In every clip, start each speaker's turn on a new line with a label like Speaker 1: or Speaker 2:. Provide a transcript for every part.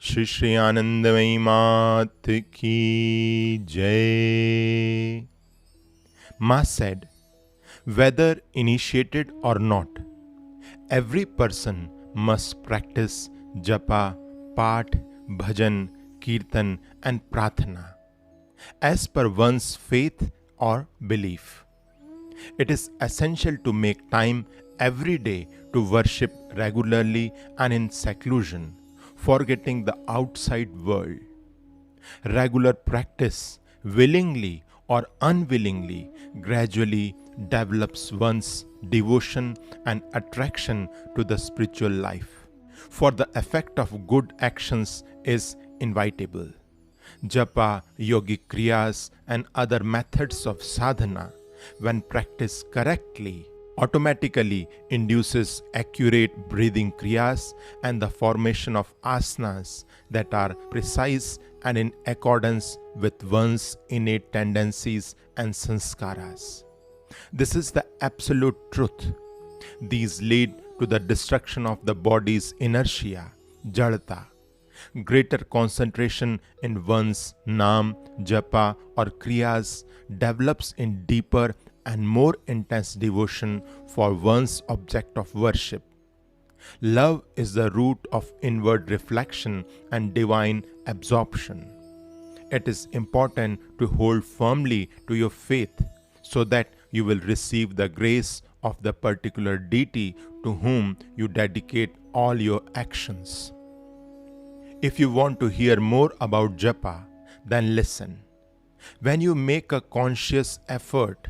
Speaker 1: Sri Anandamayi Ma ki jai. Ma said, whether initiated or not, every person must practice japa, path, bhajan, kirtan and pratana as per one's faith or belief. It is essential to make time every day to worship regularly and in seclusion, forgetting the outside world. Regular practice, willingly or unwillingly, gradually develops one's devotion and attraction to the spiritual life. For the effect of good actions is inevitable. Japa, yogic kriyas, and other methods of sadhana, when practiced correctly, automatically induces accurate breathing kriyas and the formation of asanas that are precise and in accordance with one's innate tendencies and sanskaras. This is the absolute truth. These lead to the destruction of the body's inertia, jadata. Greater concentration in one's nam, japa, or kriyas develops in deeper and more intense devotion for one's object of worship. Love is the root of inward reflection and divine absorption. It is important to hold firmly to your faith so that you will receive the grace of the particular deity to whom you dedicate all your actions. If you want to hear more about japa, then listen. When you make a conscious effort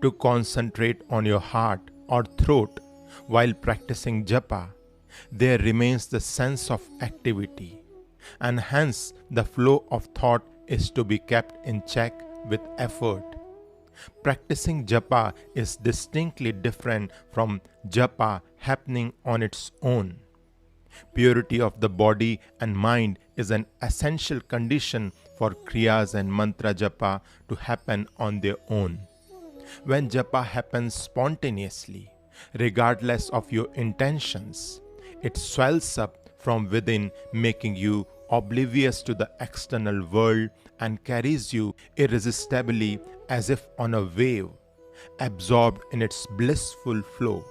Speaker 1: to concentrate on your heart or throat while practicing japa, there remains the sense of activity, and hence the flow of thought is to be kept in check with effort. Practicing japa is distinctly different from japa happening on its own. Purity of the body and mind is an essential condition for kriyas and mantra japa to happen on their own. When japa happens spontaneously, regardless of your intentions, it swells up from within, making you oblivious to the external world and carries you irresistibly as if on a wave, absorbed in its blissful flow.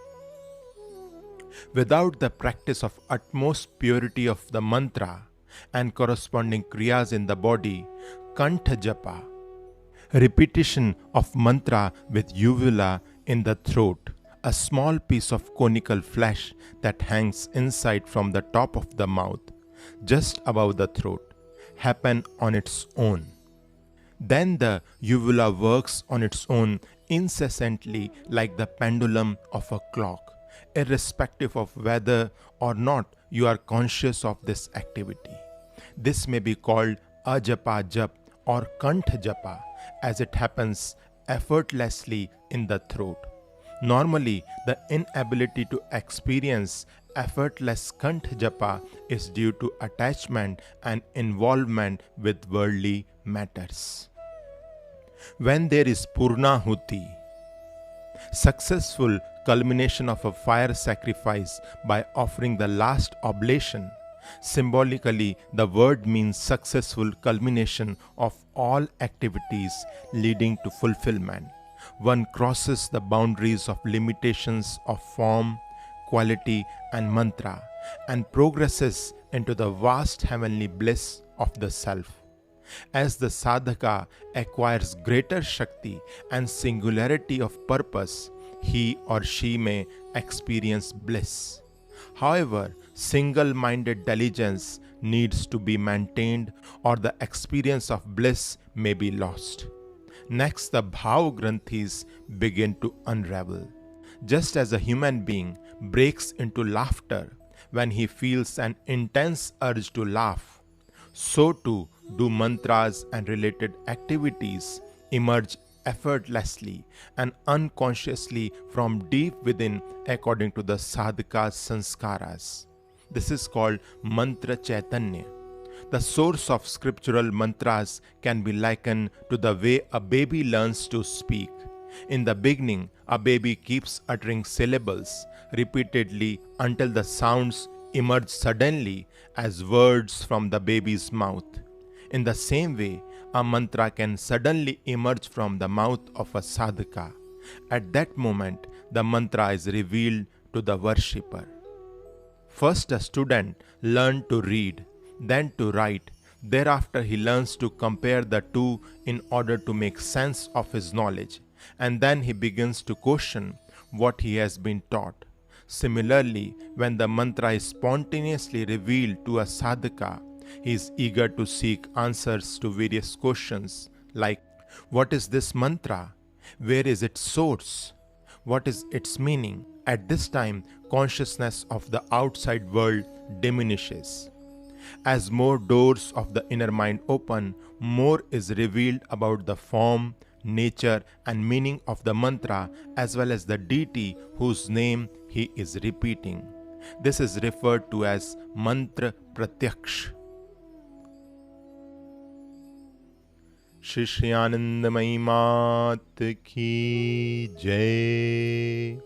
Speaker 1: Without the practice of utmost purity of the mantra and corresponding kriyas in the body, kantha japa, repetition of mantra with uvula in the throat, a small piece of conical flesh that hangs inside from the top of the mouth, just above the throat, happen on its own. Then the uvula works on its own incessantly like the pendulum of a clock, irrespective of whether or not you are conscious of this activity. This may be called ajapa jap or kantha japa, as it happens effortlessly in the throat. Normally, the inability to experience effortless kantha japa is due to attachment and involvement with worldly matters. When there is purnahuti, successful culmination of a fire sacrifice by offering the last oblation, symbolically the word means successful culmination of all activities leading to fulfillment. One crosses the boundaries of limitations of form, quality and mantra and progresses into the vast heavenly bliss of the self. As the sadhaka acquires greater shakti and singularity of purpose, he or she may experience bliss. However, single-minded diligence needs to be maintained or the experience of bliss may be lost. Next, the bhav granthis begin to unravel. Just as a human being breaks into laughter when he feels an intense urge to laugh, so too do mantras and related activities emerge effortlessly and unconsciously from deep within according to the sadhaka's sanskaras. This is called mantra chaitanya. The source of scriptural mantras can be likened to the way a baby learns to speak. In the beginning, a baby keeps uttering syllables repeatedly until the sounds emerge suddenly as words from the baby's mouth. In the same way, a mantra can suddenly emerge from the mouth of a sadhaka. At that moment, the mantra is revealed to the worshipper. First, a student learns to read, then to write. Thereafter, he learns to compare the two in order to make sense of his knowledge. And then he begins to question what he has been taught. Similarly, when the mantra is spontaneously revealed to a sadhaka, he is eager to seek answers to various questions like, what is this mantra? Where is its source? What is its meaning? At this time, consciousness of the outside world diminishes. As more doors of the inner mind open, more is revealed about the form, nature, and meaning of the mantra as well as the deity whose name he is repeating. This is referred to as mantra pratyaksh. Sri Anandamayi Ma ki Jai.